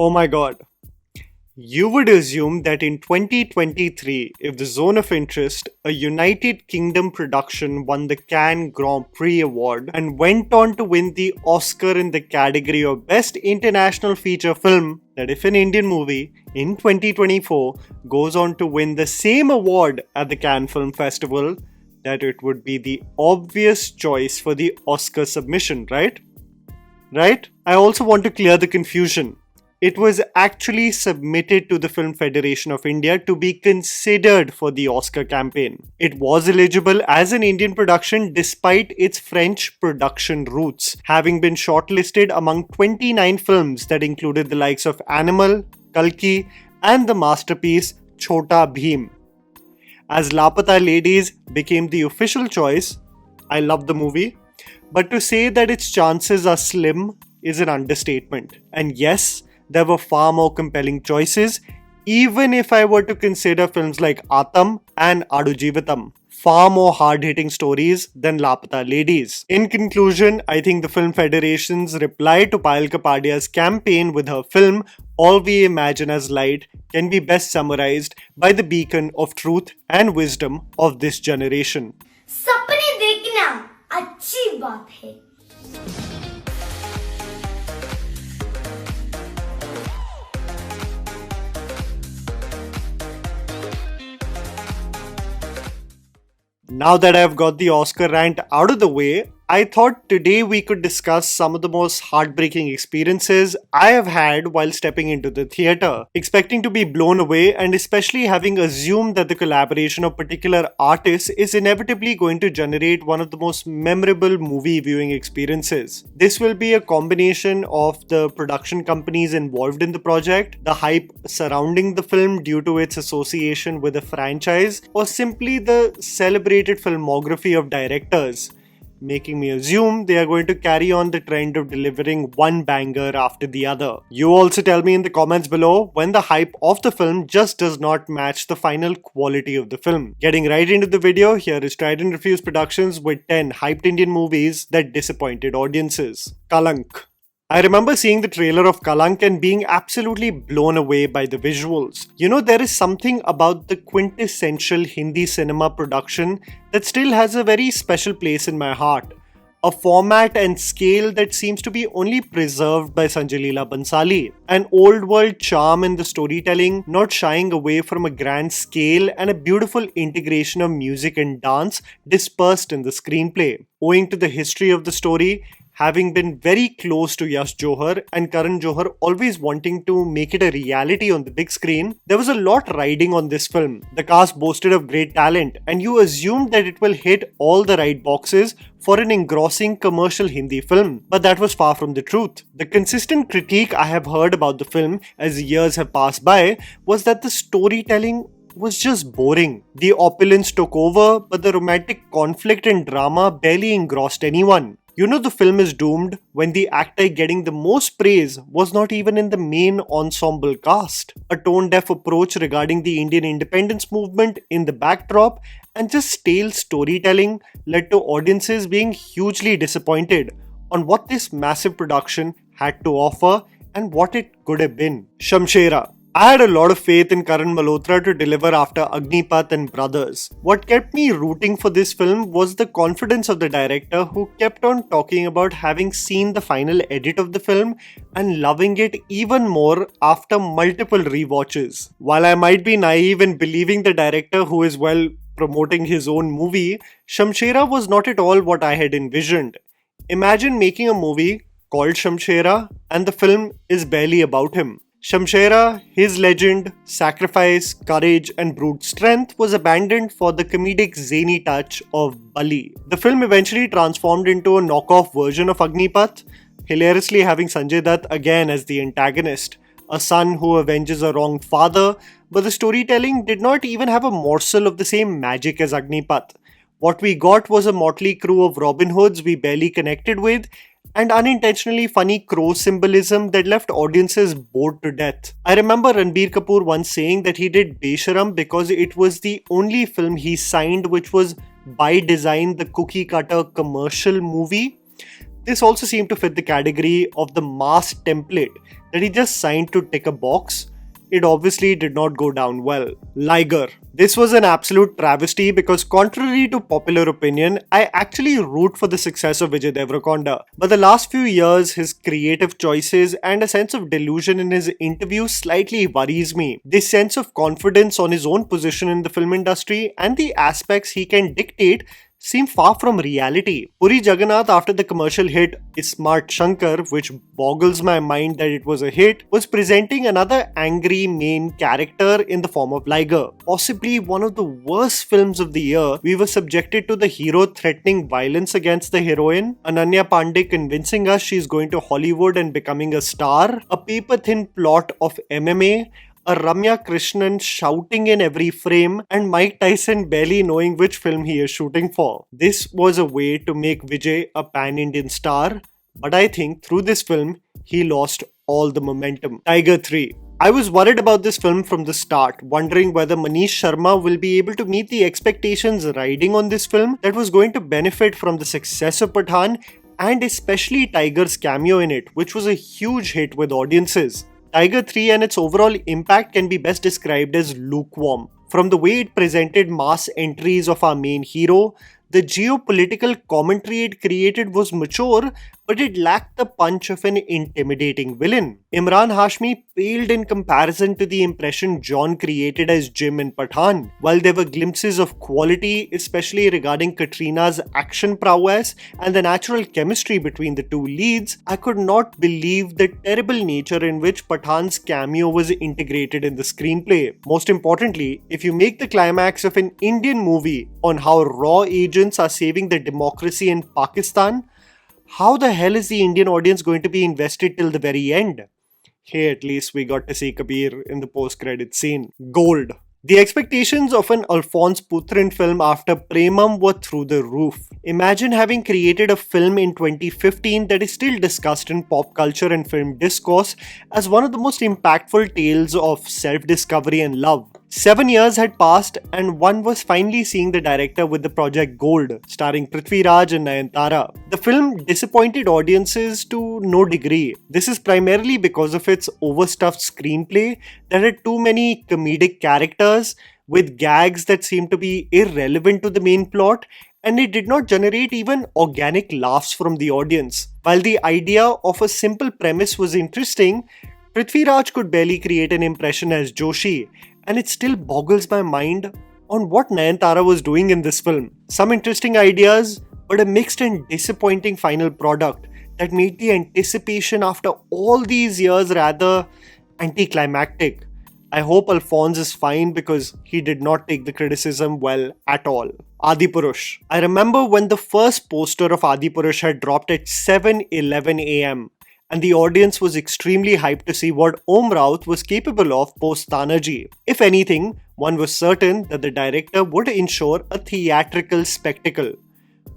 Oh my god. You would assume that in 2023, if the Zone of Interest, a United Kingdom production, won the Cannes Grand Prix award and went on to win the Oscar in the category of Best International Feature Film, that if an Indian movie in 2024 goes on to win the same award at the Cannes Film Festival, that it would be the obvious choice for the Oscar submission, right? Right? I also want to clear the confusion. It was actually submitted to the Film Federation of India to be considered for the Oscar campaign. It was eligible as an Indian production despite its French production roots, having been shortlisted among 29 films that included the likes of Animal, Kalki, and the masterpiece Chota Bheem. As Lapata Ladies became the official choice, I love the movie, but to say that its chances are slim is an understatement. And yes, there were far more compelling choices, even if I were to consider films like Atam and Adu Jeevatam, far more hard-hitting stories than Lapata Ladies. In conclusion, I think the Film Federation's reply to Payal Kapadia's campaign with her film All We Imagine as Light can be best summarized by the beacon of truth and wisdom of this generation. सपने देखना अच्छी बात है. Now that I've got the Oscar rant out of the way, I thought today we could discuss some of the most heartbreaking experiences I have had while stepping into the theatre, expecting to be blown away and especially having assumed that the collaboration of particular artists is inevitably going to generate one of the most memorable movie viewing experiences. This will be a combination of the production companies involved in the project, the hype surrounding the film due to its association with a franchise, or simply the celebrated filmography of directors, making me assume they are going to carry on the trend of delivering one banger after the other. You also tell me in the comments below when the hype of the film just does not match the final quality of the film. Getting right into the video, here is Tried&Refused Productions with 10 hyped Indian movies that disappointed audiences. Kalank. I remember seeing the trailer of Kalank and being absolutely blown away by the visuals. You know, there is something about the quintessential Hindi cinema production that still has a very special place in my heart. A format and scale that seems to be only preserved by Sanjay Leela Bansali. An old world charm in the storytelling, not shying away from a grand scale, and a beautiful integration of music and dance dispersed in the screenplay. Owing to the history of the story, having been very close to Yash Johar and Karan Johar always wanting to make it a reality on the big screen, there was a lot riding on this film. The cast boasted of great talent, and you assumed that it will hit all the right boxes for an engrossing commercial Hindi film. But that was far from the truth. The consistent critique I have heard about the film as years have passed by was that the storytelling was just boring. The opulence took over, but the romantic conflict and drama barely engrossed anyone. You know the film is doomed when the actor getting the most praise was not even in the main ensemble cast. A tone-deaf approach regarding the Indian independence movement in the backdrop and just stale storytelling led to audiences being hugely disappointed on what this massive production had to offer and what it could have been. Shamera. I had a lot of faith in Karan Malhotra to deliver after Agnipath and Brothers. What kept me rooting for this film was the confidence of the director, who kept on talking about having seen the final edit of the film and loving it even more after multiple rewatches. While I might be naive in believing the director who is promoting his own movie, Shamera was not at all what I had envisioned. Imagine making a movie called Shamera and the film is barely about him. Shamera, his legend, sacrifice, courage and brute strength was abandoned for the comedic zany touch of Bali. The film eventually transformed into a knockoff version of Agnipath, hilariously having Sanjay Dutt again as the antagonist, a son who avenges a wronged father, but the storytelling did not even have a morsel of the same magic as Agnipath. What we got was a motley crew of Robin Hoods we barely connected with, and unintentionally funny crow symbolism that left audiences bored to death. I remember Ranbir Kapoor once saying that he did Besharam because it was the only film he signed which was by design the cookie cutter commercial movie. This also seemed to fit the category of the mass template that he just signed to tick a box. It obviously did not go down well. Liger. This was an absolute travesty because contrary to popular opinion, I actually root for the success of Vijay Deverakonda. But the last few years, his creative choices and a sense of delusion in his interviews slightly worries me. This sense of confidence on his own position in the film industry and the aspects he can dictate seem far from reality. Puri Jagannath, after the commercial hit Smart Shankar, which boggles my mind that it was a hit, was presenting another angry main character in the form of Liger. Possibly one of the worst films of the year, we were subjected to the hero threatening violence against the heroine, Ananya Pandey convincing us she's going to Hollywood and becoming a star, a paper-thin plot of MMA, a Ramya Krishnan shouting in every frame, and Mike Tyson barely knowing which film he is shooting for. This was a way to make Vijay a pan-Indian star, but I think through this film, he lost all the momentum. Tiger 3. I was worried about this film from the start, wondering whether Manish Sharma will be able to meet the expectations riding on this film that was going to benefit from the success of Pathaan and especially Tiger's cameo in it, which was a huge hit with audiences. Tiger 3 and its overall impact can be best described as lukewarm. From the way it presented mass entries of our main hero, the geopolitical commentary it created was mature, but it lacked the punch of an intimidating villain. Imran Hashmi paled in comparison to the impression John created as Jim in Pathaan. While there were glimpses of quality, especially regarding Katrina's action prowess and the natural chemistry between the two leads, I could not believe the terrible nature in which Pathaan's cameo was integrated in the screenplay. Most importantly, if you make the climax of an Indian movie on how raw agents are saving the democracy in Pakistan, how the hell is the Indian audience going to be invested till the very end? Hey, at least we got to see Kabir in the post-credit scene. Gold. The expectations of an Alphonse Putran film after Premam were through the roof. Imagine having created a film in 2015 that is still discussed in pop culture and film discourse as one of the most impactful tales of self-discovery and love. 7 years had passed and one was finally seeing the director with the project Gold, starring Prithvi Raj and Nayanthara. The film disappointed audiences to no degree. This is primarily because of its overstuffed screenplay that had too many comedic characters with gags that seemed to be irrelevant to the main plot, and it did not generate even organic laughs from the audience. While the idea of a simple premise was interesting, Prithvi Raj could barely create an impression as Joshi, and it still boggles my mind on what Nayanthara was doing in this film. Some interesting ideas, but a mixed and disappointing final product that made the anticipation after all these years rather anticlimactic. I hope Alphonse is fine because he did not take the criticism well at all. Adipurush. I remember when the first poster of Adipurush had dropped at 7:11 am. And the audience was extremely hyped to see what Om Raut was capable of post Tanaji. If anything, one was certain that the director would ensure a theatrical spectacle.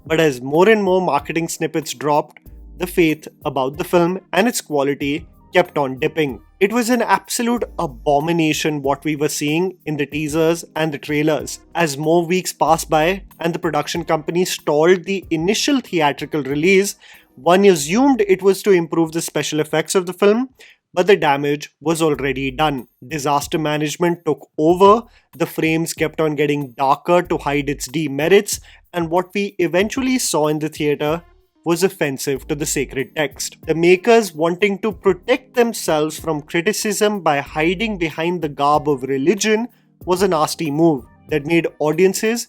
But as more and more marketing snippets dropped, the faith about the film and its quality kept on dipping. It was an absolute abomination what we were seeing in the teasers and the trailers. As more weeks passed by and the production company stalled the initial theatrical release, one assumed it was to improve the special effects of the film, but the damage was already done. Disaster management took over, the frames kept on getting darker to hide its demerits, and what we eventually saw in the theatre was offensive to the sacred text. The makers, wanting to protect themselves from criticism by hiding behind the garb of religion, was a nasty move that made audiences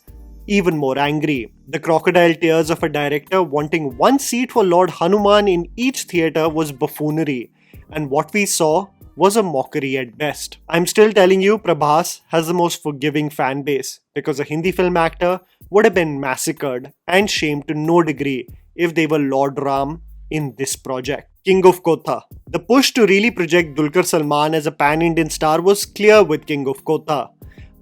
even more angry. The crocodile tears of a director wanting one seat for Lord Hanuman in each theatre was buffoonery, and what we saw was a mockery at best. I'm still telling you, Prabhas has the most forgiving fan base because a Hindi film actor would have been massacred and shamed to no degree if they were Lord Ram in this project. King of Kota. The push to really project Dulquer Salmaan as a pan-Indian star was clear with King of Kota,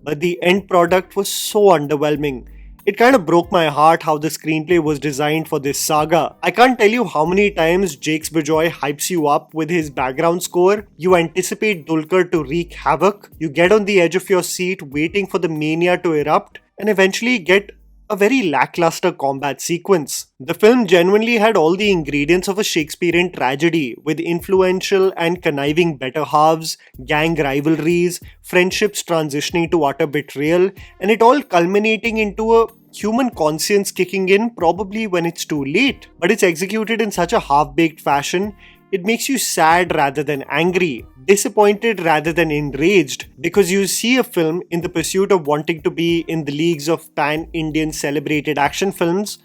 but the end product was so underwhelming. It kind of broke my heart how the screenplay was designed for this saga. I can't tell you how many times Jakes Bejoy hypes you up with his background score. You anticipate Dulquer to wreak havoc. You get on the edge of your seat waiting for the mania to erupt and eventually get a very lackluster combat sequence. The film genuinely had all the ingredients of a Shakespearean tragedy, with influential and conniving better halves, gang rivalries, friendships transitioning to utter betrayal, and it all culminating into a human conscience kicking in probably when it's too late. But it's executed in such a half-baked fashion, it makes you sad rather than angry, disappointed rather than enraged, because you see a film in the pursuit of wanting to be in the leagues of pan-Indian celebrated action films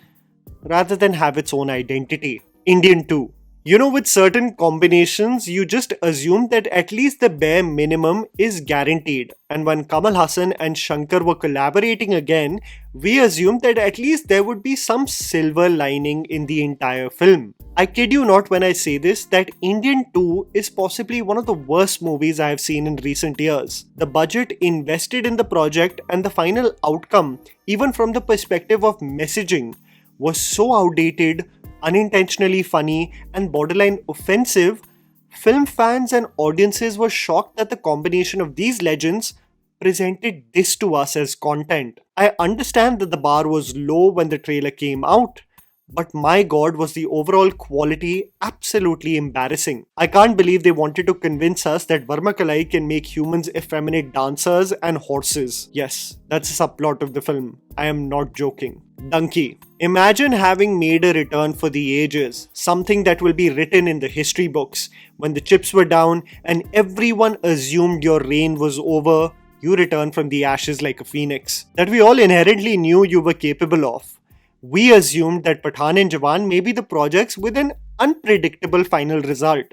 rather than have its own identity. Indian 2. You know, with certain combinations, you just assume that at least the bare minimum is guaranteed. And when Kamal Hassan and Shankar were collaborating again, we assumed that at least there would be some silver lining in the entire film. I kid you not when I say this, that Indian 2 is possibly one of the worst movies I have seen in recent years. The budget invested in the project and the final outcome, even from the perspective of messaging, was so outdated, unintentionally funny, and borderline offensive. Film fans and audiences were shocked that the combination of these legends presented this to us as content. I understand that the bar was low when the trailer came out, but my god, was the overall quality absolutely embarrassing. I can't believe they wanted to convince us that Varmakalai can make humans effeminate dancers and horses. Yes, that's a subplot of the film. I am not joking. Dunkey. Imagine having made a return for the ages, something that will be written in the history books. When the chips were down and everyone assumed your reign was over, you returned from the ashes like a phoenix that we all inherently knew you were capable of. We assumed that Pathan and Jawan may be the projects with an unpredictable final result,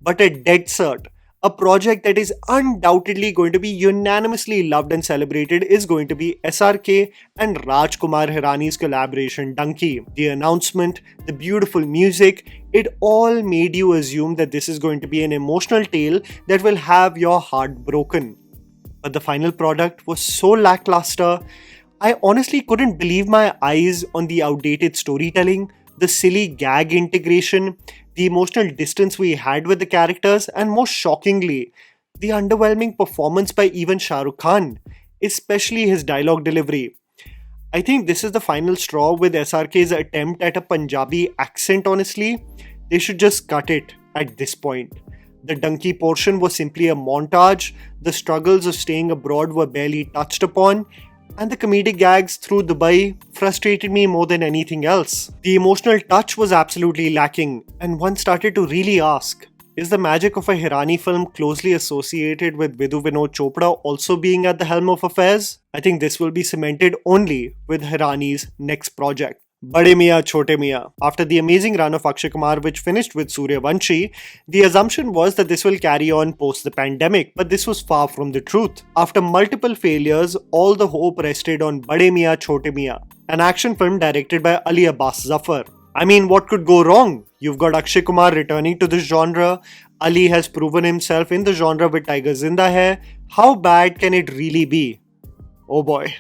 but a dead cert, a project that is undoubtedly going to be unanimously loved and celebrated, is going to be SRK and Rajkumar Hirani's collaboration Dunkey. The announcement, the beautiful music, it all made you assume that this is going to be an emotional tale that will have your heart broken. But the final product was so lackluster. I honestly couldn't believe my eyes on the outdated storytelling, the silly gag integration, the emotional distance we had with the characters, and most shockingly, the underwhelming performance by even Shah Rukh Khan, especially his dialogue delivery. I think this is the final straw with SRK's attempt at a Punjabi accent, honestly. They should just cut it at this point. The Dunkey portion was simply a montage, the struggles of staying abroad were barely touched upon, and the comedic gags through Dubai frustrated me more than anything else. The emotional touch was absolutely lacking, and one started to really ask, is the magic of a Hirani film closely associated with Vidhu Vinod Chopra also being at the helm of affairs? I think this will be cemented only with Hirani's next project. Bade Miyan Chote Miyan. After the amazing run of Akshay Kumar, which finished with Suryavanshi, the assumption was that this will carry on post the pandemic, but this was far from the truth. After multiple failures, all the hope rested on Bade Miyan Chote Miyan, an action film directed by Ali Abbas Zafar. I mean, what could go wrong? You've got Akshay Kumar returning to this genre. Ali has proven himself in the genre with Tiger Zinda Hai. How bad can it really be? Oh boy.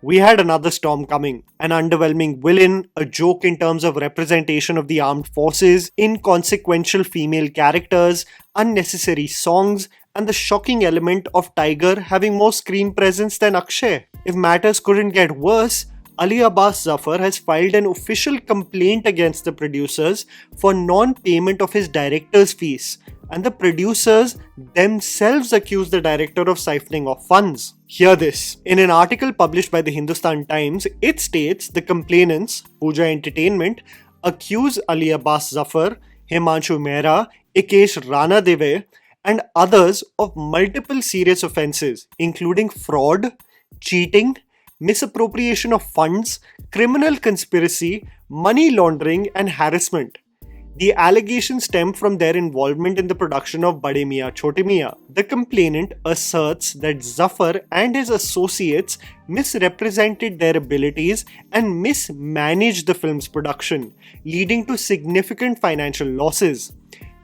We had another storm coming, an underwhelming villain, a joke in terms of representation of the armed forces, inconsequential female characters, unnecessary songs, and the shocking element of Tiger having more screen presence than Akshay. If matters couldn't get worse, Ali Abbas Zafar has filed an official complaint against the producers for non-payment of his director's fees, and the producers themselves accuse the director of siphoning off funds. Hear this. In an article published by the Hindustan Times, it states the complainants, Pooja Entertainment, accuse Ali Abbas Zafar, Himanshu Mehra, Ikesh Rana Deve, and others of multiple serious offences, including fraud, cheating, misappropriation of funds, criminal conspiracy, money laundering, and harassment. The allegations stem from their involvement in the production of Bade Miyan Chote Miyan. The complainant asserts that Zafar and his associates misrepresented their abilities and mismanaged the film's production, leading to significant financial losses.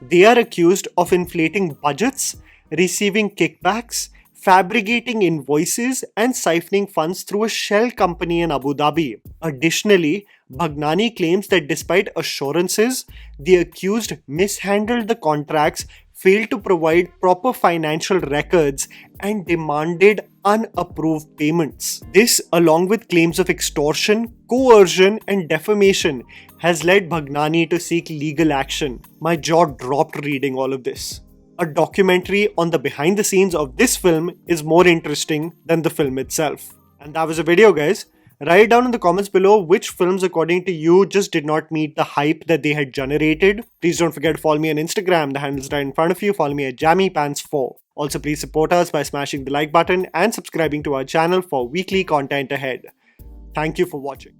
They are accused of inflating budgets, receiving kickbacks, fabricating invoices, and siphoning funds through a shell company in Abu Dhabi. Additionally, Bhagnani claims that despite assurances, the accused mishandled the contracts, failed to provide proper financial records and demanded unapproved payments. This, along with claims of extortion, coercion, and defamation, has led Bhagnani to seek legal action. My jaw dropped reading all of this. A documentary on the behind the scenes of this film is more interesting than the film itself. And that was a video, guys. Write down in the comments below which films according to you just did not meet the hype that they had generated. Please don't forget to follow me on Instagram, the handle is right in front of you. Follow me at JammyPants4. Also, please support us by smashing the like button and subscribing to our channel for weekly content ahead. Thank you for watching.